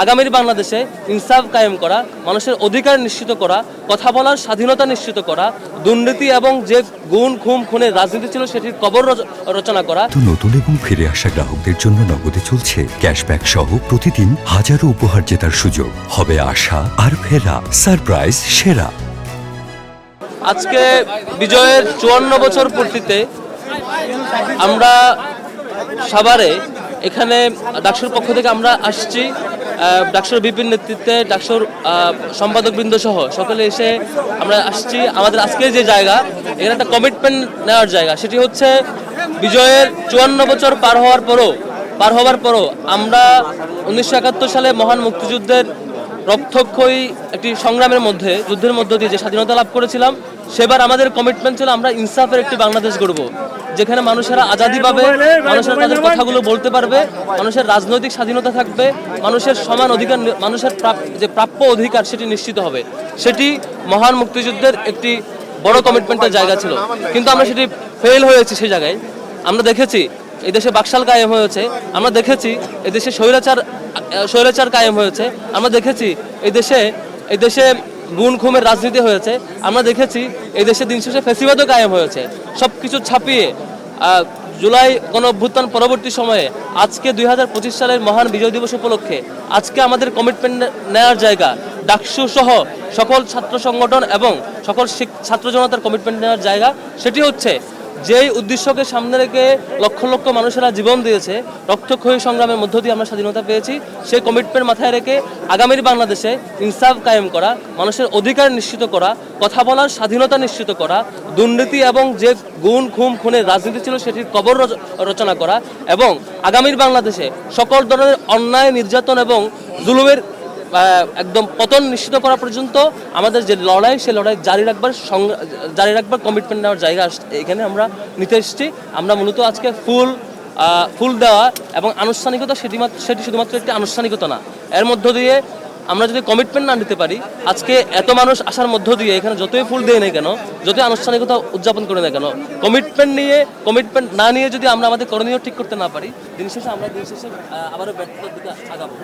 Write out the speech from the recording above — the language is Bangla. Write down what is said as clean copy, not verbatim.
আগামীর বাংলাদেশে ইনসাফ কায়েম করা, মানুষের অধিকার নিশ্চিত করা, কথা বলার স্বাধীনতা নিশ্চিত করা, দুর্নীতি এবং যে গুণ খুম খুনের রাজনীতি ছিল সেটির কবর রচনা করা। নতুন এবং ফিরে আসা গ্রাহকদের জন্য নগদে চলছে ক্যাশব্যাক সহ প্রতিদিন হাজারো উপহার জেতার সুযোগ। হবে আশা আর ফেরা, সারপ্রাইজ সেরা। আজকে বিজয়ের 54 বছর পূর্তিতে আমরা সাভারে এখানে ডাকসুর পক্ষ থেকে আমরা আসছি। ডাকসুর বিপিন নেতৃত্বে ডাকসুর সম্পাদকবৃন্দ সহ সকলে এসে আমরা আসছি। আমাদের আজকের যে জায়গা, এখানে একটা কমিটমেন্ট নেওয়ার জায়গা, সেটি হচ্ছে বিজয়ের 54 বছর পার হওয়ার পরও আমরা 1971 সালে মহান মুক্তিযুদ্ধের রক্তক্ষয়ী একটি সংগ্রামের মধ্যে, যুদ্ধের মধ্য দিয়ে যে স্বাধীনতা লাভ করেছিলাম, সেবার আমাদের কমিটমেন্ট ছিল আমরা ইনসাফের একটি বাংলাদেশ গড়ব, যেখানে মানুষেরা আজাদি পাবে, মানুষেরা তাদের কথাগুলো বলতে পারবে, মানুষের রাজনৈতিক স্বাধীনতা থাকবে, মানুষের সমান অধিকার, মানুষের যে প্রাপ্য অধিকার সেটি নিশ্চিত হবে। সেটি মহান মুক্তিযুদ্ধের একটি বড় কমিটমেন্টের জায়গা ছিল, কিন্তু আমরা সেটি ফেল হয়েছি। সেই জায়গায় আমরা দেখেছি এদেশে বাকশাল কায়েম হয়েছে, আমরা দেখেছি এদেশে স্বৈরাচার কায়েম হয়েছে, আমরা দেখেছি এই দেশে গুণ খুমের রাজনীতি হয়েছে, আমরা দেখেছি এই দেশে দিন শেষে ফ্যাসিবাদও কায়েম হয়েছে। সব কিছু ছাপিয়ে জুলাই গণঅভ্যুত্থান পরবর্তী সময়ে আজকে 2025 সালের মহান বিজয় দিবস উপলক্ষে আজকে আমাদের কমিটমেন্ট নেওয়ার জায়গা, ডাকসু সহ সকল ছাত্র সংগঠন এবং সকল ছাত্র জনতার কমিটমেন্ট নেওয়ার জায়গা, সেটি হচ্ছে যেই উদ্দেশ্যকে সামনে রেখে লক্ষ লক্ষ মানুষেরা জীবন দিয়েছে, রক্তক্ষয়ী সংগ্রামের মধ্য দিয়ে আমরা স্বাধীনতা পেয়েছি, সেই কমিটমেন্ট মাথায় রেখে আগামীর বাংলাদেশে ইনসাফ কায়েম করা, মানুষের অধিকার নিশ্চিত করা, কথা বলার স্বাধীনতা নিশ্চিত করা, দুর্নীতি এবং যে গুণ খুম খুনের রাজনীতি ছিল সেটির কবর রচনা করা এবং আগামীর বাংলাদেশে সকল ধরনের অন্যায়, নির্যাতন এবং জুলুমের একদম পতন নিশ্চিত করা পর্যন্ত আমাদের যে লড়াই, সেই লড়াই জারি রাখবার কমিটমেন্ট নেওয়ার জায়গা এখানে আমরা নিতে এসেছি। আমরা মূলত আজকে ফুল দেওয়া এবং আনুষ্ঠানিকতা, সেটি শুধুমাত্র একটি আনুষ্ঠানিকতা না, এর মধ্য দিয়ে আমরা যদি কমিটমেন্ট না নিতে পারি, আজকে এত মানুষ আসার মধ্য দিয়ে এখানে যতই ফুল দেয় না কেন, যতই আনুষ্ঠানিকতা উদযাপন করে না কেন, কমিটমেন্ট না নিয়ে যদি আমরা আমাদের করণীয় ঠিক করতে না পারি, দিন শেষে আবারও ব্যর্থতার দিকে আগাবো।